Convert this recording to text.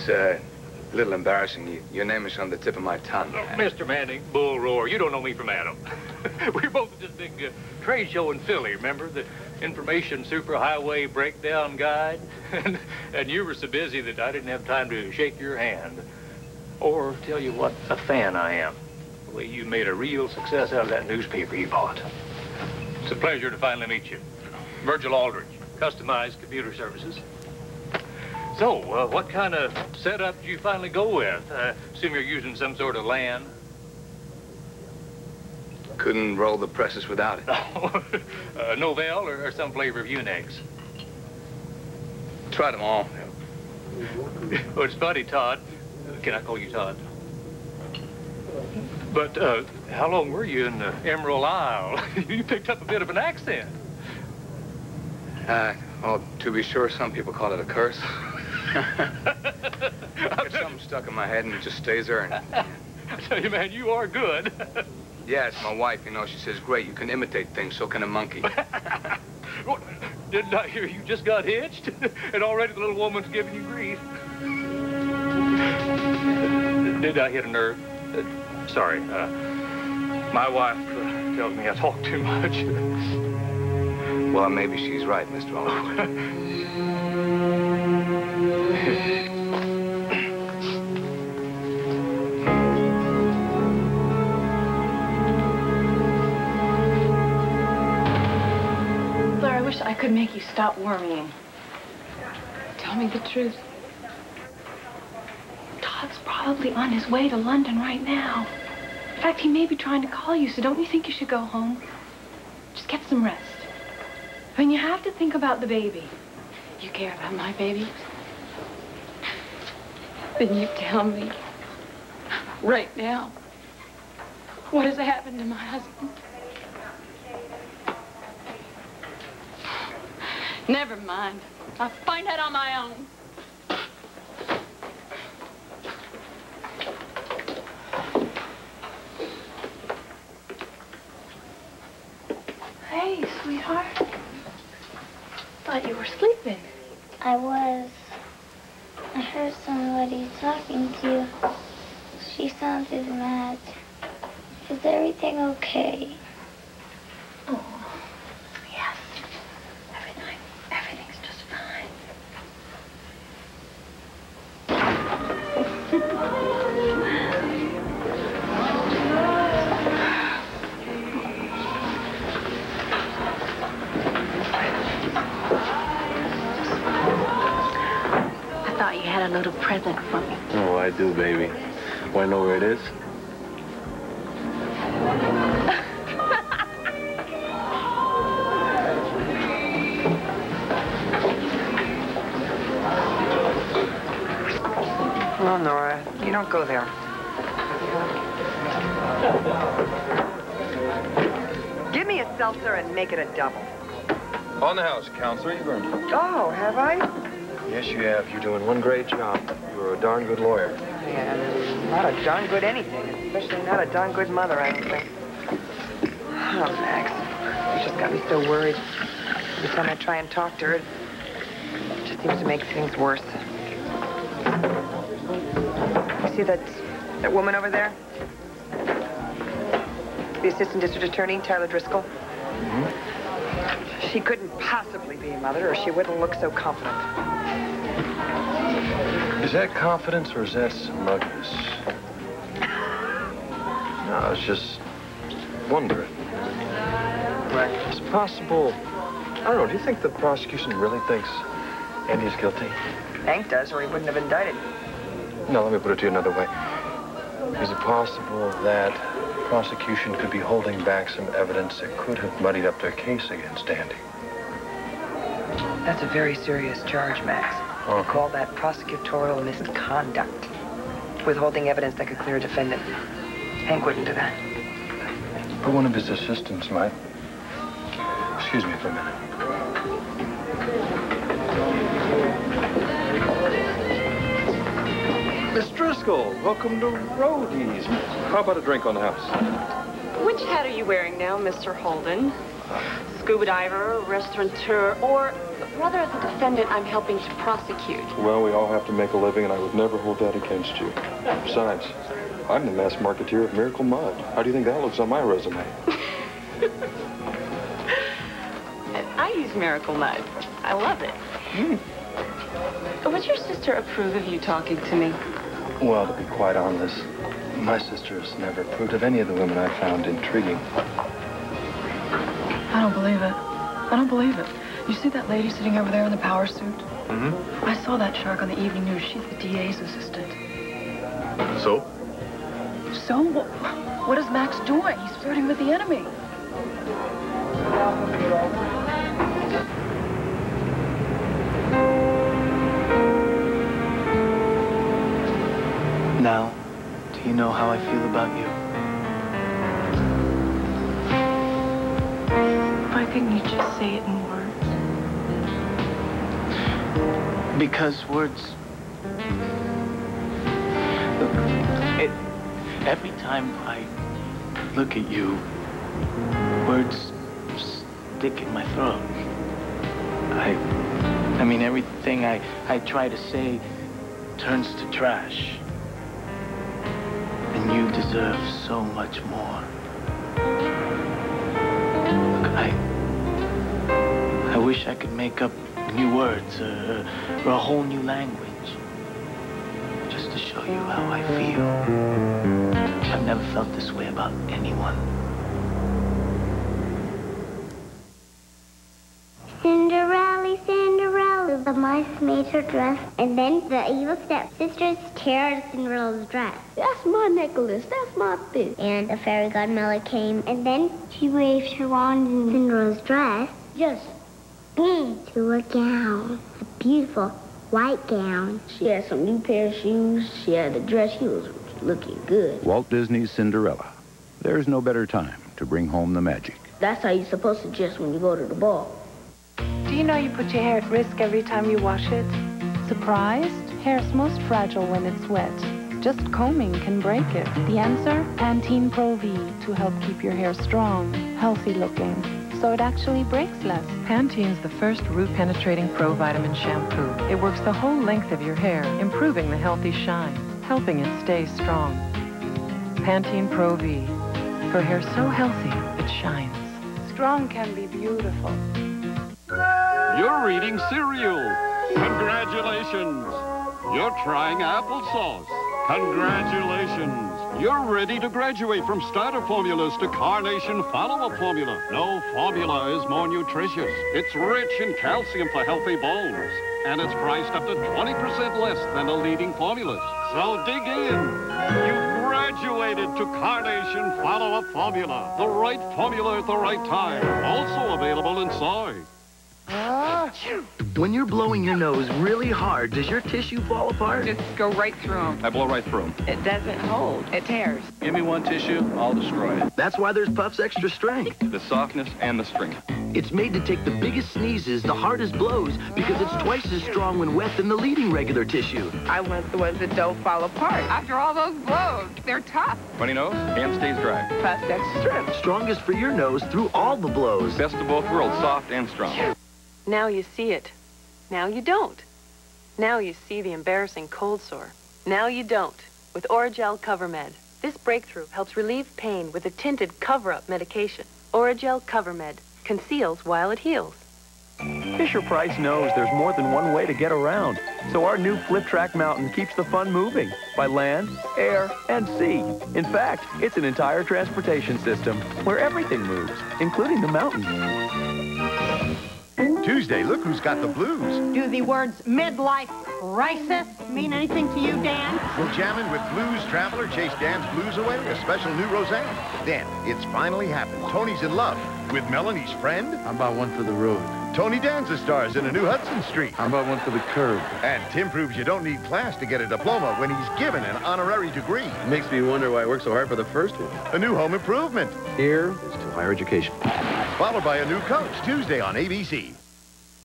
It's a little embarrassing. Your name is on the tip of my tongue. Oh, Mr. Manning, bull roar. You don't know me from Adam. We're both at this big trade show in Philly, remember? The Information Superhighway Breakdown Guide. and you were so busy that I didn't have time to shake your hand. Or tell you what a fan I am. The way you made a real success out of that newspaper you bought. It's a pleasure to finally meet you. Virgil Aldrich, Customized Computer Services. So, what kind of setup did you finally go with? Assume you're using some sort of LAN. Couldn't roll the presses without it. Novell or some flavor of Unix? Tried them all. Well, it's funny, Todd. Can I call you Todd? But how long were you in Emerald Isle? You picked up a bit of an accent. Well, to be sure, some people call it a curse. I get something stuck in my head and it just stays there. I tell you, man, you are good. Yeah, it's my wife, you know. She says, great, you can imitate things, so can a monkey. Well, didn't I hear you just got hitched? And already the little woman's giving you grief. Did I hit a nerve? Sorry. My wife tells me I talk too much. Well, maybe she's right, Mr. Aldrich. Blair, I wish I could make you stop worrying. Tell me the truth. Todd's probably on his way to London right now. In fact, he may be trying to call you, so don't you think you should go home? Just get some rest. I mean, you have to think about the baby. You care about my baby? Then you tell me right now what has happened to my husband. Never mind. I'll find out on my own. Hey, sweetheart. Thought you were sleeping. I was. I heard somebody talking to you. She sounded mad. Is everything okay? Oh, yes. Everything's just fine. I thought you had a little present for me. Oh, I do, baby. Want to know where it is? No, Nora, you don't go there. Give me a seltzer and make it a double. On the house, Counselor. You've earned it. Oh, have I? Yes, you have. You're doing one great job. You're a darn good lawyer. Yeah, not a darn good anything, especially not a darn good mother, I don't think. Oh, Max, you just got me so worried. Every time I try and talk to her, it just seems to make things worse. You see that woman over there? The assistant district attorney, Tyler Driscoll? Mm-hmm. She couldn't possibly be a mother, or she wouldn't look so confident. Is that confidence or is that smugness? No, I was just wondering. Right. It's possible. I don't know. Do you think the prosecution really thinks Andy's guilty? Hank does, or he wouldn't have indicted. No, let me put it to you another way. Is it possible that prosecution could be holding back some evidence that could have muddied up their case against Andy? That's a very serious charge, Max. We call that prosecutorial misconduct. Withholding evidence that could clear a defendant. Hank wouldn't do that. But one of his assistants might. Excuse me for a minute. Miss Driscoll, welcome to Rhodey's. How about a drink on the house? Which hat are you wearing now, Mr. Holden? Scuba diver, restaurateur, or rather as a defendant I'm helping to prosecute? Well, we all have to make a living, and I would never hold that against you. Besides, I'm the mass marketeer of Miracle Mud. How do you think that looks on my resume? I use Miracle Mud. I love it. Would your sister approve of you talking to me? Well, to be quite honest, my sister has never approved of any of the women I found intriguing. I don't believe it. I don't believe it. You see that lady sitting over there in the power suit? Mm-hmm. I saw that shark on the evening news. She's the DA's assistant. So? So? What is Max doing? He's flirting with the enemy. Now, do you know how I feel about you? Why couldn't you just say it in words? Because words... Look, every time I look at you, words stick in my throat. I mean, everything I try to say turns to trash. And you deserve so much more. Look, I wish I could make up new words or a whole new language. Just to show you how I feel. I've never felt this way about anyone. Cinderella, Cinderella, the mice made her dress, and then the evil stepsisters tear Cinderella's dress. That's my necklace, that's my this. And the fairy godmother came, and then she waved her wand in Cinderella's dress, just boom, to a gown, a beautiful white gown. She had some new pair of shoes, she had a dress, she was looking good. Walt Disney's Cinderella. There's no better time to bring home the magic. That's how you're supposed to dress when you go to the ball. Do you know you put your hair at risk every time you wash it? Surprised? Hair's most fragile when it's wet. Just combing can break it. The answer? Pantene Pro V to help keep your hair strong, healthy looking, so it actually breaks less. Pantene's the first root-penetrating pro-vitamin shampoo. It works the whole length of your hair, improving the healthy shine, helping it stay strong. Pantene Pro V, for hair so healthy, it shines. Strong can be beautiful. You're reading cereal. Congratulations. You're trying applesauce. Congratulations. You're ready to graduate from starter formulas to Carnation follow-up formula. No formula is more nutritious. It's rich in calcium for healthy bones. And it's priced up to 20% less than the leading formulas. So dig in. You've graduated to Carnation follow-up formula. The right formula at the right time. Also available in soy. When you're blowing your nose really hard, does your tissue fall apart? Just go right through them. I blow right through them. It doesn't hold. It tears. Give me one tissue, I'll destroy it. That's why there's Puff's Extra Strength. The softness and the strength. It's made to take the biggest sneezes, the hardest blows, because it's twice as strong when wet than the leading regular tissue. I want the ones that don't fall apart. After all those blows, they're tough. Funny nose and stays dry. Puff's Extra Strength. Strongest for your nose through all the blows. Best of both worlds, soft and strong. Now you see it. Now you don't. Now you see the embarrassing cold sore. Now you don't. With Oragel CoverMed. This breakthrough helps relieve pain with a tinted cover-up medication. Oragel CoverMed conceals while it heals. Fisher-Price knows there's more than one way to get around. So our new Flip Track Mountain keeps the fun moving by land, air, and sea. In fact, it's an entire transportation system where everything moves, including the mountain. Tuesday, look who's got the blues. Do the words midlife crisis mean anything to you, Dan? We're jamming with Blues Traveler. Chase Dan's blues away, a special new Roseanne. Dan, it's finally happened. Tony's in love with Melanie's friend. How about one for the road? Tony Danza stars in a new Hudson Street. How about one for the curb? And Tim proves you don't need class to get a diploma when he's given an honorary degree. It makes me wonder why I worked so hard for the first one. A new home improvement. Here is to higher education. Followed by a new coach, Tuesday on ABC.